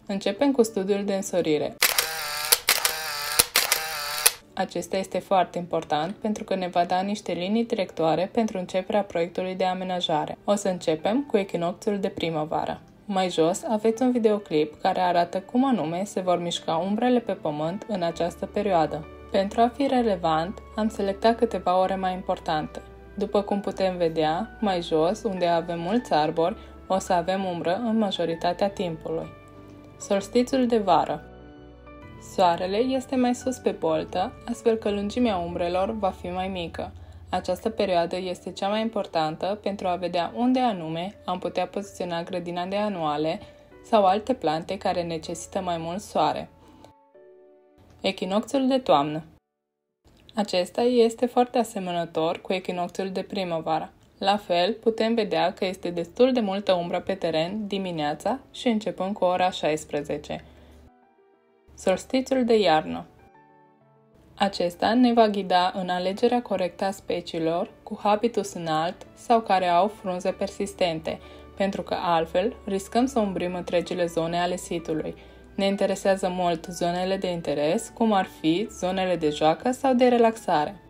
Începem cu studiul de însorire. Acesta este foarte important pentru că ne va da niște linii directoare pentru începerea proiectului de amenajare. O să începem cu echinocțiul de primăvară. Mai jos aveți un videoclip care arată cum anume se vor mișca umbrele pe pământ în această perioadă. Pentru a fi relevant, am selectat câteva ore mai importante. După cum putem vedea, mai jos, unde avem mulți arbori, o să avem umbră în majoritatea timpului. Solstițiul de vară. Soarele este mai sus pe boltă, astfel că lungimea umbrelor va fi mai mică. Această perioadă este cea mai importantă pentru a vedea unde anume am putea poziționa grădina de anuale sau alte plante care necesită mai mult soare. Echinocțiul de toamnă. Acesta este foarte asemănător cu echinocțiul de primăvară. La fel, putem vedea că este destul de multă umbră pe teren dimineața și începând cu ora 16. Solstițiul de iarnă. Acesta ne va ghida în alegerea corectă a speciilor cu habitus înalt sau care au frunze persistente, pentru că altfel riscăm să umbrim întregile zone ale sitului. Ne interesează mult zonele de interes, cum ar fi zonele de joacă sau de relaxare.